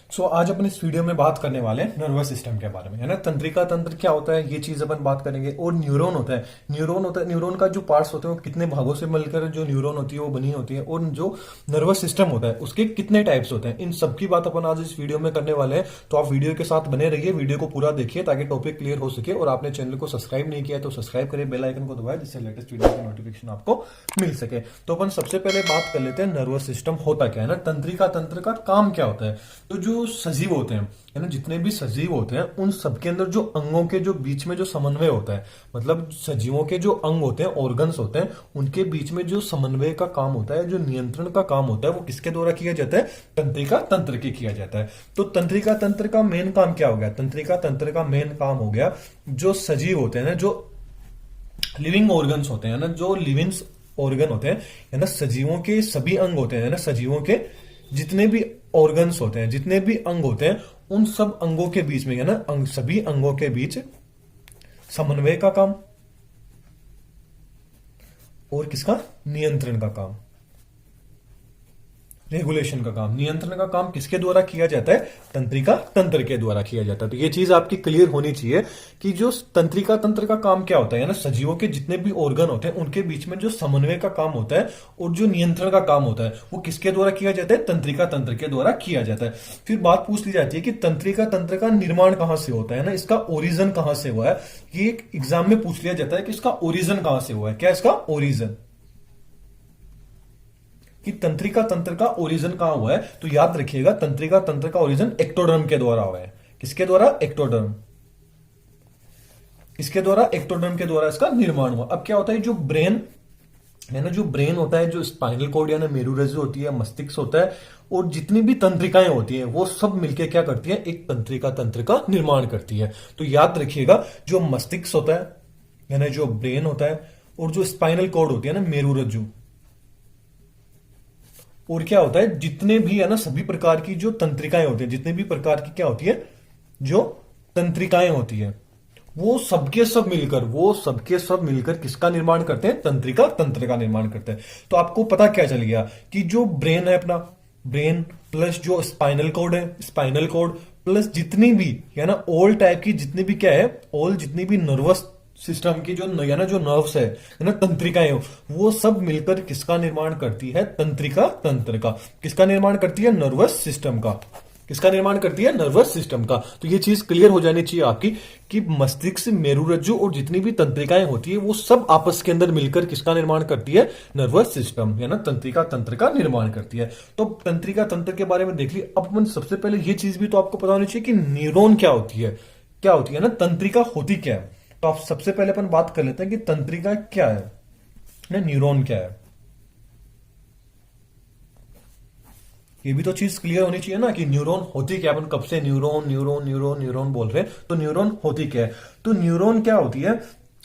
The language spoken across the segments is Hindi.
आज अपन इस वीडियो में बात करने वाले हैं नर्वस सिस्टम के बारे में, है ना। तंत्रिका तंत्र क्या होता है ये चीज अपन बात करेंगे। और न्यूरॉन होता है, न्यूरॉन का जो पार्ट्स होते हैं वो कितने भागों से मिलकर जो न्यूरॉन होती है वो बनी होती है, और जो नर्वस सिस्टम होता है उसके कितने टाइप्स होते हैं, इन सब की बात अपन आज इस वीडियो में करने वाले हैं। तो आप वीडियो के साथ बने रहिए, वीडियो को पूरा देखिए ताकि टॉपिक क्लियर हो सके। और आपने चैनल को सब्सक्राइब नहीं किया तो सब्सक्राइब करें, बेल आइकन को दबाएं जिससे लेटेस्ट वीडियो की नोटिफिकेशन आपको मिल सके। तो अपन सबसे पहले बात कर लेते हैं नर्वस सिस्टम होता क्या है ना, तंत्रिका तंत्र का काम क्या होता है। तो जो सजीव होते हैं, है ना, जितने भी सजीव होते हैं उन सबके अंदर जो अंगों के जो बीच में जो समन्वय होता है, मतलब सजीवों के जो अंग होते हैं, ऑर्गन्स होते हैं, उनके बीच में जो समन्वय का काम होता है, जो नियंत्रण का काम होता है, वो किसके द्वारा किया जाता है? तंत्रिका तंत्र के किया जाता है। तो तंत्रिका तंत्र का मेन काम क्या हो गया? तंत्रिका तंत्र का मेन काम हो गया जो सजीव होते हैं ना, जो लिविंग ऑर्गन्स होते हैं ना, जो लिविंग ऑर्गन होते हैं, है ना, सजीवों के सभी अंग होते हैं ना, सजीवों के जितने भी ऑर्गन्स होते हैं, जितने भी अंग होते हैं, उन सब अंगों के बीच में, है ना, सभी अंगों के बीच समन्वय का काम और किसका? नियंत्रण का काम, रेगुलेशन का काम। नियंत्रण का काम किसके द्वारा किया जाता है? तंत्रिका तंत्र के द्वारा किया जाता है। तो ये चीज आपकी क्लियर होनी चाहिए कि जो तंत्रिका तंत्र का काम क्या होता है ना, सजीवों के जितने भी ऑर्गन होते हैं उनके बीच में जो समन्वय का काम होता है और जो नियंत्रण का काम होता है वो किसके द्वारा किया जाता है? तंत्रिका तंत्र के द्वारा किया जाता है। फिर बात पूछ ली जाती है कि तंत्रिका तंत्र का निर्माण कहां से होता है ना, इसका ओरिजन कहां से हुआ है। ये एग्जाम में पूछ लिया जाता है कि इसका ओरिजन कहां से हुआ है। क्या इसका ओरिजन, कि तंत्रिका तंत्र का ओरिजन कहां हुआ है? तो याद रखिएगा, तंत्रिका तंत्र का ओरिजन एक्टोडर्म के द्वारा हुआ है। किसके द्वारा? एक्टोडर्म। इसके द्वारा, एक्टोडर्म के द्वारा इसका निर्माण हुआ। अब क्या होता है, जो ब्रेन है ना, जो ब्रेन होता है, जो स्पाइनल कॉर्ड यानी मेरुरज्जु होती है, मस्तिष्क होता है, और जितनी भी तंत्रिकाएं होती हैं वो सब मिलकर क्या करती है? एक तंत्रिका तंत्र का निर्माण करती है। तो याद रखिएगा, जो मस्तिष्क होता है, यानी जो ब्रेन होता है, और जो स्पाइनल कॉर्ड होती है ना, मेरुरज्जु, और क्या होता है, जितने भी है ना सभी प्रकार की जो तंत्रिकाएं होती है, जितने भी प्रकार की क्या होती है, जो तंत्रिकाएं होती है, वो सबके सब मिलकर किसका निर्माण करते हैं? तंत्रिका तंत्र का निर्माण करते हैं। तो आपको पता क्या चल गया कि जो ब्रेन है अपना, ब्रेन प्लस जो स्पाइनल कॉर्ड है, स्पाइनल कॉर्ड प्लस जितनी भी है ना ऑल टाइप की जितनी भी क्या है, ऑल जितनी भी नर्वस सिस्टम की जो है ना, जो नर्व्स है ना, तंत्रिकाएं, वो सब मिलकर किसका निर्माण करती है? तंत्रिका तंत्र का। किसका निर्माण करती है? नर्वस सिस्टम का। किसका निर्माण करती है? नर्वस सिस्टम का। तो ये चीज क्लियर हो जानी चाहिए आपकी कि मस्तिष्क, मेरुरज्जु और जितनी भी तंत्रिकाएं होती है वो सब आपस के अंदर मिलकर किसका निर्माण करती है? नर्वस सिस्टम, है ना, तंत्रिका तंत्र का निर्माण करती है। तो तंत्रिका तंत्र के बारे में देख लिया। अब अपन सबसे पहले ये चीज भी तो आपको पता होनी चाहिए कि न्यूरॉन क्या होती है, क्या होती है ना, तंत्रिका होती क्या है। तो आप सबसे पहले अपन बात कर लेते हैं कि तंत्रिका क्या है ना, न्यूरॉन क्या है। ये भी तो चीज क्लियर होनी चाहिए ना कि न्यूरॉन होती क्या है। अपन कब से न्यूरॉन न्यूरॉन न्यूरॉन न्यूरॉन बोल रहे हैं, तो न्यूरॉन होती क्या है? तो न्यूरॉन क्या होती है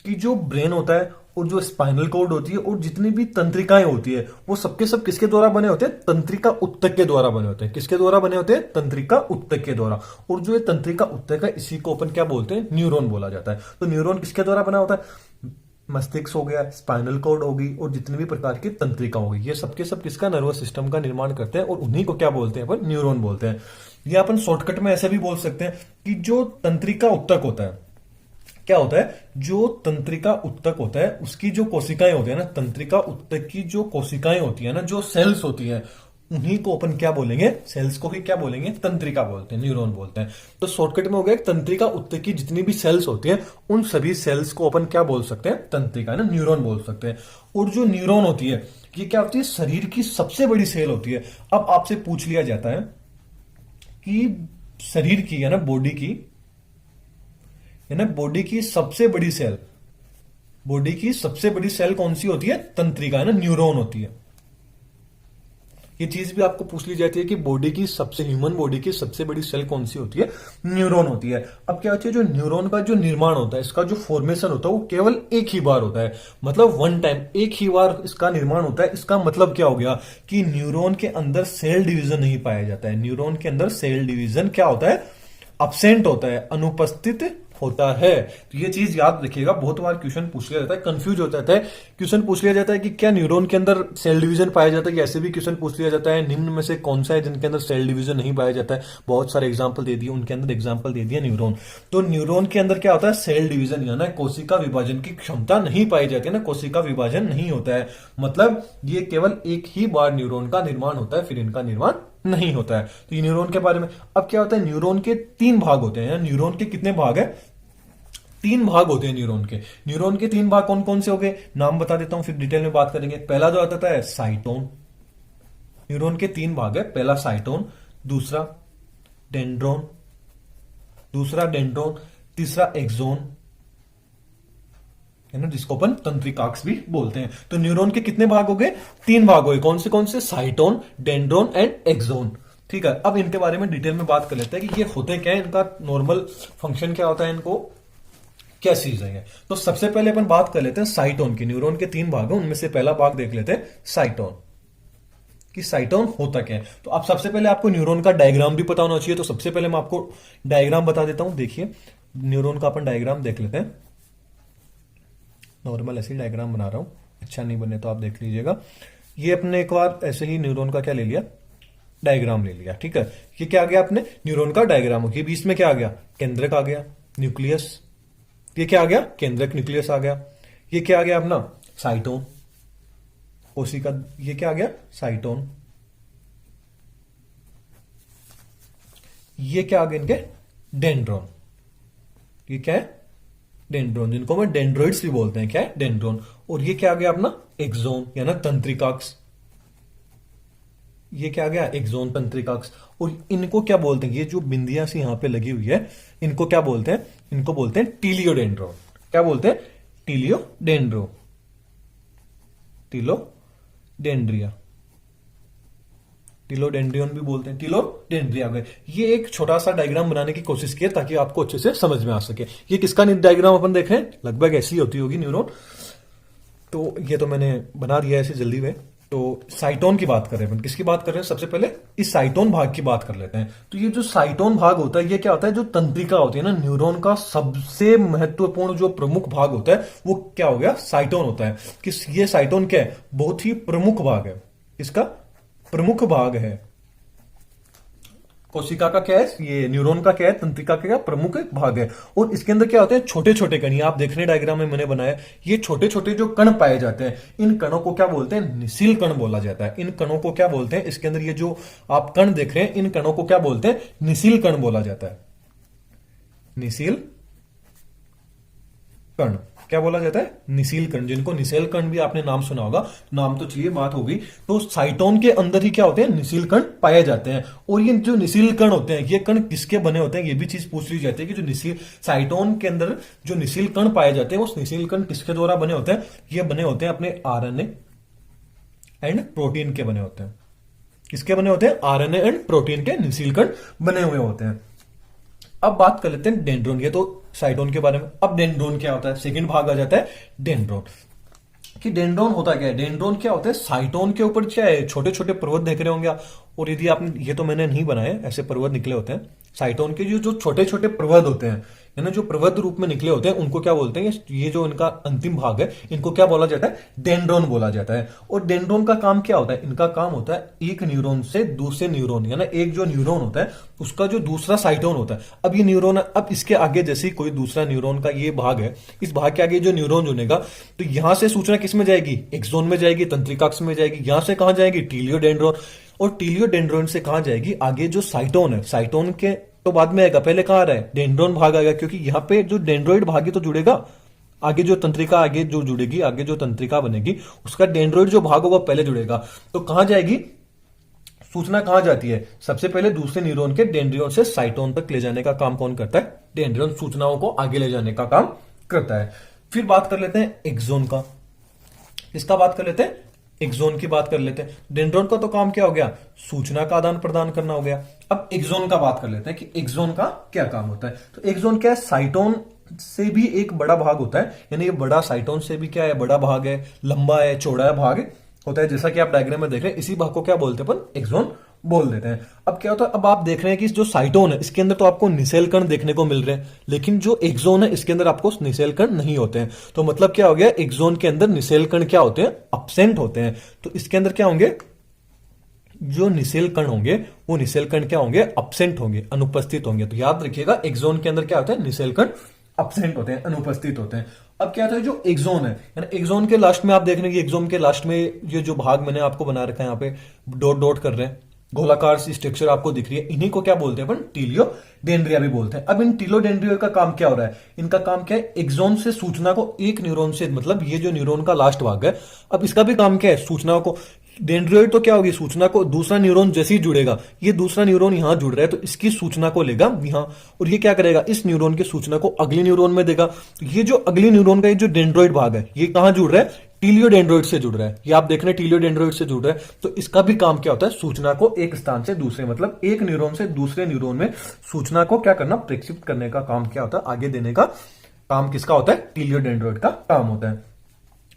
कि जो ब्रेन होता है और जो स्पाइनल कॉर्ड होती है और जितनी भी तंत्रिकाएं होती है वो सबके सब किसके द्वारा बने होते हैं? तंत्रिका उत्तक के द्वारा बने होते हैं। किसके द्वारा बने होते हैं? तंत्रिका उत्तक के द्वारा। और जो ये तंत्रिका उत्तक है इसी को अपन क्या बोलते हैं? न्यूरॉन बोला जाता है। तो न्यूरॉन किसके द्वारा बना होता है? मस्तिष्क हो गया, स्पाइनल कॉर्ड होगी और जितनी भी प्रकार की तंत्रिका होगी, ये सबके सब किसका? नर्वस सिस्टम का निर्माण करते हैं और उन्हीं को क्या बोलते हैं? अपन न्यूरॉन बोलते हैं। या अपन शॉर्टकट में ऐसे भी बोल सकते हैं कि जो तंत्रिका उत्तक होता है, क्या होता है, जो तंत्रिका उत्तक होता है उसकी जो कोशिकाएं होती है ना, तंत्रिका उत्तक की जो कोशिकाएं होती है ना, जो सेल्स होती है, उन्हीं को अपन क्या बोलेंगे? सेल्स को ही क्या बोलेंगे? तंत्रिका बोलते हैं, न्यूरॉन बोलते हैं। तो शॉर्टकट में हो गया, तंत्रिका उत्तक की जितनी भी सेल्स होती हैं उन सभी सेल्स को अपन क्या बोल सकते हैं? तंत्रिका, ना, न्यूरॉन बोल सकते हैं। और जो न्यूरॉन होती है ये क्या होती है? शरीर की सबसे बड़ी सेल होती है। अब आपसे पूछ लिया जाता है कि शरीर की, है ना, बॉडी की, है ना, बॉडी की सबसे बड़ी सेल, बॉडी की सबसे बड़ी सेल कौन सी होती है? तंत्रिका, है ना, न्यूरॉन होती है। ये चीज भी आपको पूछ ली जाती है कि बॉडी की सबसे, ह्यूमन बॉडी की सबसे बड़ी सेल कौन सी होती है? न्यूरॉन होती है। अब क्या होती है, जो न्यूरॉन का जो निर्माण होता है, इसका जो फॉर्मेशन होता है वो केवल एक ही बार होता है, मतलब वन टाइम, एक ही बार इसका निर्माण होता है। इसका मतलब क्या हो गया कि न्यूरॉन के अंदर सेल डिवीजन नहीं पाया जाता है। न्यूरॉन के अंदर सेल डिवीजन क्या होता है? अब्सेंट होता है, अनुपस्थित होता है। तो ये चीज याद रखिएगा, बहुत बार क्वेश्चन पूछ लिया जाता है, कंफ्यूज हो जाता है, क्वेश्चन पूछ लिया जाता है कि क्या न्यूरॉन के अंदर सेल डिवीजन पाया जाता है, ऐसे भी क्वेश्चन पूछ लिया जाता है निम्न में से कौन सा है जिनके अंदर सेल डिवीजन नहीं पाया जाता है। बहुत सारे एग्जाम्पल दे दिए, उनके अंदर एग्जाम्पल दे दिया न्यूरॉन। तो न्यूरॉन के अंदर क्या होता है, सेल डिवीजन यानी कोशिका विभाजन की क्षमता नहीं पाई जाती है ना, कोशिका विभाजन नहीं होता है, मतलब ये केवल एक ही बार न्यूरॉन का निर्माण होता है, फिर इनका निर्माण नहीं होता है। तो ये न्यूरॉन के बारे में। अब क्या होता है, न्यूरॉन के 3 भाग होते हैं। न्यूरॉन के कितने भाग है, 3 भाग होते हैं न्यूरॉन के। न्यूरॉन के 3 भाग कौन कौन से हो गए, नाम बता देता हूं, फिर डिटेल में बात करेंगे। पहला जो आता है साइटोन। न्यूरॉन के 3 भाग है, पहला साइटोन, दूसरा डेंड्रोन, तीसरा एक्सोन, है ना, जिसको अपन तंत्रिकाक्ष भी बोलते हैं। तो न्यूरॉन के कितने भाग हो गए, 3 भाग हो गए। कौन से साइटोन, डेंड्रोन एंड एक्सोन। ठीक है, अब इनके बारे में डिटेल में बात कर लेते हैं कि ये होते क्या है, इनका नॉर्मल फंक्शन क्या होता है, इनको क्या चीज है। तो सबसे पहले अपन बात कर लेते हैं साइटोन की। न्यूरॉन के 3 भाग हैं, उनमें से पहला भाग देख लेते हैं साइटोन, कि साइटोन होता क्या है। तो अब सबसे पहले आपको न्यूरॉन का डायग्राम भी पता होना चाहिए। तो सबसे पहले मैं आपको डायग्राम बता देता हूं। देखिए, न्यूरॉन का अपन डायग्राम देख लेते हैं। नॉर्मल ऐसे डायग्राम बना रहा हूं, अच्छा नहीं बने तो आप देख लीजिएगा। ये अपने एक बार ऐसे ही न्यूरॉन का क्या ले लिया, डायग्राम ले लिया। ठीक है, ये क्या आ गया अपने न्यूरॉन का डायग्राम। ये बीच में क्या आ गया, केंद्रक आ गया, न्यूक्लियस। ये क्या आ गया, केंद्रक न्यूक्लियस आ गया। ये क्या आ गया अपना, साइटोन, कोशिका। ये क्या आ गया, साइटोन। ये क्या आ गया इनके, डेंड्रोन। ये क्या है, डेंड्रोन, जिनको मैं डेंड्रोइड्स भी बोलते हैं। क्या है, डेंड्रोन। और ये क्या आ गया अपना, एक्सोन, या ना तंत्रिकाक्ष। ये क्या आ गया, एक्सोन, तंत्रिकाक्ष। और इनको क्या बोलते हैं, ये जो बिंदियां सी यहां पे लगी हुई है, इनको क्या बोलते हैं, इनको बोलते हैं टीलियोडेंड्रोन। क्या बोलते हैं, टीलियोडेंड्रो, टीलोडेंड्रिया, टीलोडेंड्रियन भी बोलते हैं, टीलोडेंड्रिया गए। ये एक छोटा सा डायग्राम बनाने की कोशिश की ताकि आपको अच्छे से समझ में आ सके। ये किसका डायग्राम अपन देख रहे हैं, लगभग ऐसी होती होगी न्यूरॉन। तो ये तो मैंने बना दिया ऐसे जल्दी में। तो साइटोन की बात कर रहे हैं, किसकी बात कर रहे हैं, सबसे पहले इस साइटोन भाग की बात कर लेते हैं। तो ये जो साइटोन भाग होता है, ये क्या होता है, जो तंत्रिका होती है ना न्यूरॉन का, सबसे महत्वपूर्ण जो प्रमुख भाग होता है वो क्या हो गया, साइटोन होता है। किस, ये साइटोन क्या है, बहुत ही प्रमुख भाग है। इसका प्रमुख भाग है। कोशिका का क्या है, ये न्यूरॉन का क्या है, तंत्रिका का क्या प्रमुख भाग है। और इसके अंदर क्या होते हैं, छोटे छोटे कण। आप देख रहे हैं डायग्राम में मैंने बनाया, ये छोटे छोटे जो कण पाए जाते हैं, इन कणों को क्या बोलते हैं, निसील कण बोला जाता है। इन कणों को क्या बोलते हैं, इसके अंदर ये जो आप कण देख रहे हैं, इन कणों को क्या बोलते हैं, निसील कण बोला जाता है। निसील कण क्या बोला जाता है, निसील कण, जिनको निसेल कण भी आपने नाम सुना होगा। नाम तो चलिए बात होगी। तो साइटोन के अंदर ही क्या होते हैं, निसील कण पाए जाते हैं। और ये जो निसील कण होते हैं, ये कण किसके बने होते हैं, ये भी चीज पूछ ली जाती है कि जो निसील साइटोन के अंदर जो निसील कण पाए जाते हैं, उस निसील कण किसके द्वारा बने होते हैं, ये बने होते हैं अपने आरएनए एंड प्रोटीन के बने होते हैं। किसके बने होते हैं, आरएनए एंड प्रोटीन के निसील कण बने हुए होते हैं। अब बात कर लेते हैं डेंड्रोन, ये तो साइटोन के बारे में। अब डेंड्रोन क्या होता है, सेकंड भाग आ जाता है डेंड्रोन। कि डेंड्रोन होता क्या है, डेंड्रोन क्या होता है, साइटोन के ऊपर क्या है, छोटे छोटे पर्वत देख रहे होंगे आप। और यदि आपने, ये तो मैंने नहीं बनाए, ऐसे पर्वत निकले होते हैं साइटोन के, जो छोटे छोटे पर्वत होते हैं, यानी जो पर्वत रूप में निकले होते हैं, उनको क्या बोलते हैं, ये जो इनका अंतिम भाग है, इनको क्या बोला जाता है, डेंड्रोन बोला जाता है। और डेंड्रोन का काम क्या होता है, इनका काम होता है एक न्यूरॉन से दूसरे न्यूरॉन, यानी एक जो न्यूरॉन होता है उसका जो दूसरा साइटोन होता है। अब ये न्यूरॉन, अब इसके आगे जैसे कोई दूसरा न्यूरॉन का ये भाग है, इस भाग के आगे जो न्यूरॉन जुड़ेगा, तो यहां से सूचना किस में जाएगी, एक्सोन में जाएगी, तंत्रिकाक्ष में जाएगी। यहां से कहां जाएगी, टीलियोडेंड्रोन। और टीलियोडेंड्रोन से कहां जाएगी, आगे जो साइटोन है, साइटोन के तो बाद में आएगा, पहले कहां आ रहा है, डेंड्रोन भाग आएगा, क्योंकि यहां पे जो डेंड्रोइड भाग ही तो जुड़ेगा। आगे जो तंत्रिका, आगे जो जुड़ेगी, आगे जो तंत्रिका बनेगी, उसका डेंड्रोइड जो भाग होगा पहले जुड़ेगा। तो कहां जाएगी सूचना, कहां जाती है, सबसे पहले दूसरे न्यूरॉन के डेंड्रियन से साइटोन तक ले जाने का काम कौन करता है, डेंड्रियन सूचनाओं को आगे ले जाने का काम करता है। फिर बात कर लेते हैं एक्सोन का। इसका बात कर लेते हैं, एक्सोन की बात कर लेते हैं। डेंड्रोन का तो काम क्या हो गया, सूचना का आदान प्रदान करना हो गया। अब एक्सोन का बात कर लेते हैं कि एक्सोन का क्या काम होता है। तो एक्सोन क्या है, साइटोन से भी एक बड़ा भाग होता है, यानी ये बड़ा साइटोन से भी क्या है, बड़ा भाग है, लंबा है, चौड़ा है भाग होता है। जैसा कि आप डायग्राम में देख रहे हैं, इसी भाग को क्या बोलते हैं अपन, एक्सोन बोल देते हैं। अब क्या होता है, अब आप देख रहे हैं कि जो साइटोन है इसके अंदर तो आपको निसेल कण देखने को मिल रहे हैं, लेकिन जो एक्सोन है इसके अंदर आपको निसेल कण नहीं होते हैं। तो मतलब क्या हो गया, एक्सोन के अंदर निसेल कण क्या होते हैं, अब्सेंट होते हैं। तो इसके अंदर क्या होंगे, जो निसेल कण होंगे वो निसेल कण क्या होंगे, अब्सेंट होंगे, अनुपस्थित होंगे। तो याद रखिएगा एक्सोन के अंदर क्या होता है, निसेल कण अब्सेंट होते हैं, अनुपस्थित होते हैं। अब क्या होता है, जो एक्सोन है यानी एक्सोन के लास्ट में आप देख रहे हैं कि एक्सोन के लास्ट में ये जो भाग मैंने आपको बना रखा है यहाँ पे डॉट डॉट कर रहे हैं, गोलाकार सी स्ट्रक्चर आपको दिख रही है, इन्हीं को क्या बोलते हैं अपन, टीलियोडेंड्रिया भी बोलते हैं। अब इन टीलियोडेंड्रिया का काम क्या हो रहा है, इनका काम क्या है, एक्सोन से सूचना को एक न्यूरॉन से, मतलब ये जो न्यूरॉन का लास्ट भाग है, अब इसका भी काम क्या है, सूचना को, डेंड्रियोइड तो क्या होगी, सूचना को दूसरा न्यूरॉन जैसे ही जुड़ेगा, ये दूसरा न्यूरॉन यहां जुड़ रहा है तो इसकी सूचना को लेगा यहां, और ये क्या करेगा, इस न्यूरॉन की सूचना को अगली न्यूरॉन में देगा। तो ये जो अगली न्यूरॉन का ये जो डेंड्रोइड भाग है ये कहां जुड़ रहा है, टीलियोडेंड्रोइड से जुड़ रहा है। ये आप देख रहे हैं टीलियोडेंड्रोइड से जुड़ रहा है। तो इसका भी काम क्या होता है, सूचना को एक स्थान से दूसरे, मतलब एक न्यूरॉन से दूसरे न्यूरॉन में सूचना को क्या करना, प्रेषित करने का काम क्या होता है, आगे देने का काम किसका होता है, टीलियोडेंड्रोइड का काम होता है।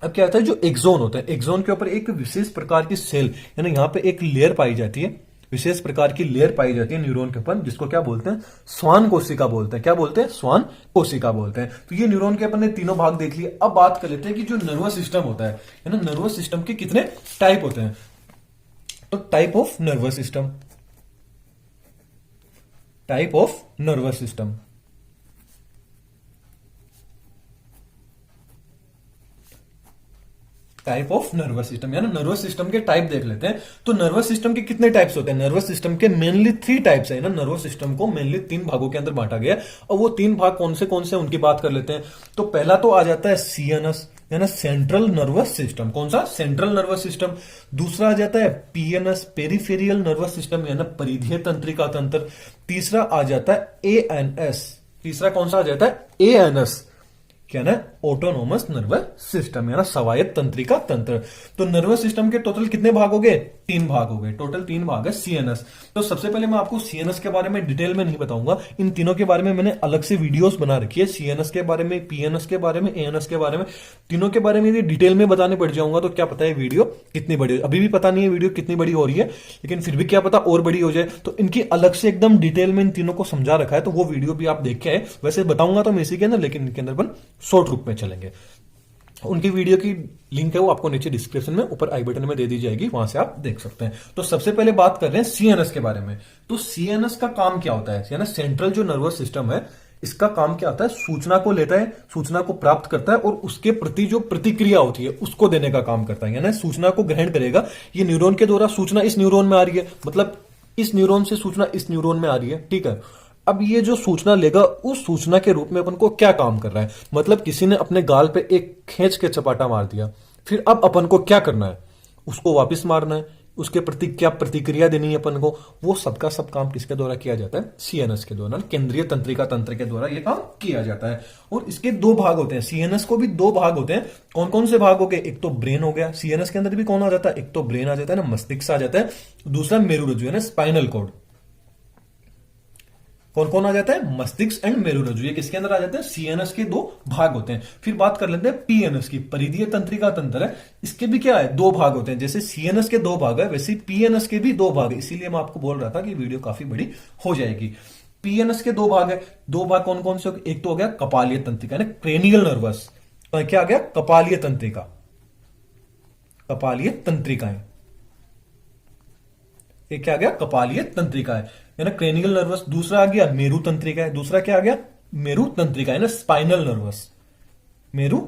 अब क्या होता है, जो एक्सोन होता है, एक्सोन के ऊपर एक विशेष प्रकार की सेल यानी यहां पे एक लेयर पाई जाती है, विशेष प्रकार की लेयर पाई जाती है न्यूरॉन के ऊपर, जिसको क्या बोलते हैं, स्वान कोशिका बोलते हैं। क्या बोलते हैं, स्वान कोशिका बोलते हैं। तो ये न्यूरॉन के अपन ने तीनों भाग देख लिए। अब बात कर लेते हैं कि जो नर्वस सिस्टम होता है ना, नर्वस सिस्टम के कितने टाइप होते हैं। तो type of nervous system, type of nervous system, type of nervous system, यानी नर्वस सिस्टम के टाइप देख लेते हैं। तो नर्वस सिस्टम के कितने टाइप्स होते हैं, नर्वस सिस्टम के मेनली 3 टाइप्स है ना, नर्वस सिस्टम को मेनली 3 भागों के अंदर बांटा गया है। और वो 3 भाग कौन से उनकी बात कर लेते हैं। तो पहला तो आ जाता है सीएनएस यानी सेंट्रल नर्वस सिस्टम, कौन सा, सेंट्रल नर्वस सिस्टम। दूसरा आ जाता है पीएनएस, पेरिफेरियल नर्वस सिस्टम यानी परिधीय तंत्रिका तंत्र। तीसरा आ जाता है एएनएस, तीसरा कौन सा आ जाता है, एएनएस क्या ना, ऑटोनोमस नर्वस सिस्टम यानी स्वायत्त तंत्रिका तंत्र। तो नर्वस सिस्टम के टोटल कितने भाग हो गए, 3 भाग हो गए, टोटल 3 भाग है सीएनएस। तो सबसे पहले मैं आपको सीएनएस के बारे में डिटेल में नहीं बताऊंगा, इन तीनों के बारे में मैंने अलग से वीडियोस बना रखी है, सीएनएस के बारे में, पीएनएस के बारे में, एएनएस के बारे में, तीनों के बारे में यदि डिटेल में बताने पड़ जाऊंगा तो क्या पता है वीडियो कितनी बड़ी, अभी भी पता नहीं है वीडियो कितनी बड़ी हो रही है, लेकिन फिर भी क्या पता और बड़ी हो जाए। तो इनकी अलग से एकदम डिटेल में इन तीनों को समझा रखा है, तो वो वीडियो भी आप देख के आए। वैसे बताऊंगा तो मैं इसी के अंदर, लेकिन इनके अंदर अपन शॉर्ट रूप में चलेंगे। उनकी वीडियो की लिंक है वो आपको नीचे डिस्क्रिप्शन में ऊपर आई बटन में दे दी जाएगी, वहां से आप देख सकते हैं। तो सबसे पहले बात कर रहे हैं सीएनएस के बारे में। तो सीएनएस का काम क्या होता है, यानी सेंट्रल जो नर्वस सिस्टम है इसका काम क्या होता है, सूचना को लेता है, सूचना को प्राप्त करता है और उसके प्रति जो प्रतिक्रिया होती है उसको देने का काम करता है, यानी सूचना को ग्रहण करेगा। ये न्यूरॉन के द्वारा सूचना इस न्यूरॉन में आ रही है, मतलब इस न्यूरॉन से सूचना इस न्यूरॉन में आ रही है, ठीक है। अब ये जो सूचना लेगा उस सूचना के रूप में अपन को क्या काम कर रहा है, मतलब किसी ने अपने गाल पे एक खींच के चपाटा मार दिया, फिर अब अपन को क्या करना है, उसको वापस मारना है, उसके प्रति क्या प्रतिक्रिया देनी है अपन को, वो सबका सब काम किसके द्वारा किया जाता है, सीएनएस के द्वारा, केंद्रीय तंत्रिका तंत्र के द्वारा ये काम किया जाता है। और इसके 2 भाग होते हैं, सीएनएस को भी 2 भाग होते हैं। कौन कौन से भाग हो गए, एक तो ब्रेन हो गया, सीएनएस के अंदर भी कौन आ जाता है, एक तो ब्रेन आ जाता है ना, मस्तिष्क आ जाता है, दूसरा मेरुरज्जु यानी स्पाइनल कॉर्ड। कौन कौन आ जाता है, मस्तिष्क एंड मेरुरज्जु, ये किसके अंदर आ जाते हैं, सीएनएस के 2 भाग होते हैं। फिर बात कर लेते हैं पीएनएस की, परिधीय तंत्रिका तंत्र है, इसके भी क्या है, 2 भाग होते हैं। जैसे सीएनएस के 2 भाग है वैसे पीएनएस के भी 2 भाग है, इसीलिए मैं आपको बोल रहा था कि वीडियो काफी बड़ी हो जाएगी। पीएनएस के 2 भाग है, 2 भाग कौन कौन से, एक तो हो गया कपालीय तंत्रिका यानी क्रेनियल नर्वस, क्या आ गया, कपालीय तंत्रिका, कपालीय तंत्रिकाएं, एक क्या आ गया, कपालीय तंत्रिका है यानी क्रेनियल नर्वस। दूसरा आ गया मेरु तंत्रिका है, दूसरा क्या आ गया, मेरु तंत्रिका है ना, स्पाइनल नर्वस, मेरु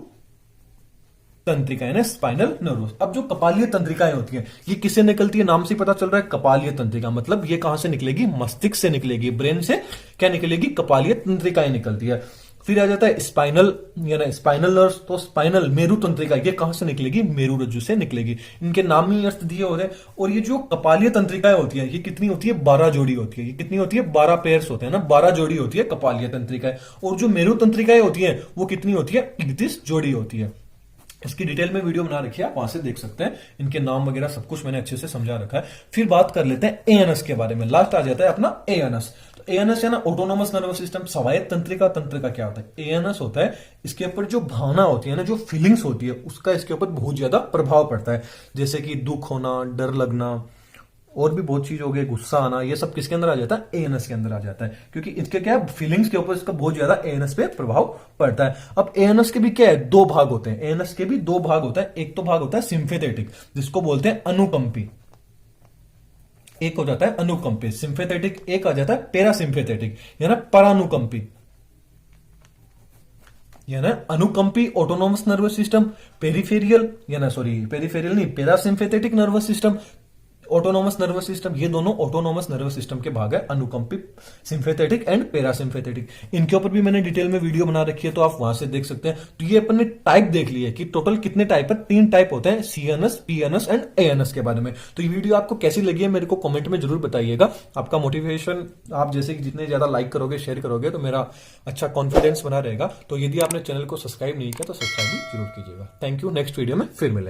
तंत्रिका है ना, स्पाइनल नर्वस। अब जो कपालीय तंत्रिकाएं होती हैं ये किससे निकलती है, नाम से पता चल रहा है कपालीय तंत्रिका, मतलब ये कहां से निकलेगी, मस्तिष्क से निकलेगी, ब्रेन से क्या निकलेगी, कपालीय तंत्रिकाएं निकलती है। फिर आ जाता है स्पाइनल यानी स्पाइनल नर्व, तो स्पाइनल मेरु तंत्रिका ये कहां से निकलेगी, मेरुरज्जु से निकलेगी। इनके नाम ही अर्थ दिए हो रहे हैं। और ये जो कपालीय तंत्रिकाएं होती है ये कितनी होती है, 12 जोड़ी होती है, ये कितनी होती है, 12 पेयर्स होते हैं ना, 12 जोड़ी होती है कपालीय तंत्रिकाएं। और जो मेरु तंत्रिकाएं होती है वो कितनी होती है, 31 जोड़ी होती है। इसकी डिटेल में वीडियो बना रखी है, आप वहां से देख सकते हैं, इनके नाम वगैरह सब कुछ मैंने अच्छे से समझा रखा है। फिर बात कर लेते हैं एएनएस के बारे में, लास्ट आ जाता है अपना एएनएस। तो एएनएस है ना, ऑटोनोमस नर्वस सिस्टम, स्वायत्त तंत्रिका तंत्र का क्या होता है, एएनएस होता है, इसके ऊपर जो भावना होती है ना, जो फीलिंग्स होती है उसका इसके ऊपर बहुत ज्यादा प्रभाव पड़ता है, जैसे कि दुख होना, डर लगना, और भी बहुत चीज हो गई, गुस्सा आना, ये सब किसके अंदर आ जाता है, एएनएस के अंदर आ जाता है, क्योंकि इसके क्या है, फीलिंग्स के ऊपर इसका बहुत ज्यादा एएनएस पे प्रभाव पड़ता है। अब एएनएस के भी क्या है, दो भाग होते हैं, एएनएस के भी दो भाग होता है। एक तो भाग होता है सिंपैथेटिक, जिसको बोलते हैं अनुकंपी, एक हो जाता है अनुकंपी सिंपैथेटिक, एक आ जाता है पैरासिम्पैथेटिक यानी परानुकंपी। यानी अनुकंपी autonomous nervous system, peripheral peripheral नहीं, parasympathetic nervous system, autonomous nervous system, ये दोनों ऑटोनोमस नर्वस सिस्टम के भाग है, अनुकंपी, सिंपैथेटिक एंड पैरासिम्पैथेटिक। इनके ऊपर भी मैंने डिटेल में वीडियो बना रखी है, तो आप वहां से देख सकते हैं। तो ये अपन ने टाइप देख ली है कि टोटल कितने टाइप है, 3 टाइप होते हैं, सीएनएस, पीएनएस एंड एएनएस के बारे में। तो ये वीडियो आपको कैसी लगी है मेरे को कमेंट में जरूर बताइएगा। आपका मोटिवेशन, आप जैसे कि जितने ज्यादा लाइक करोगे, शेयर करोगे, तो मेरा अच्छा कॉन्फिडेंस बना रहेगा। तो यदि आपने चैनल को सब्सक्राइब नहीं किया तो सब्सक्राइब भी जरूर कीजिएगा। थैंक यू, नेक्स्ट वीडियो में फिर मिलेंगे।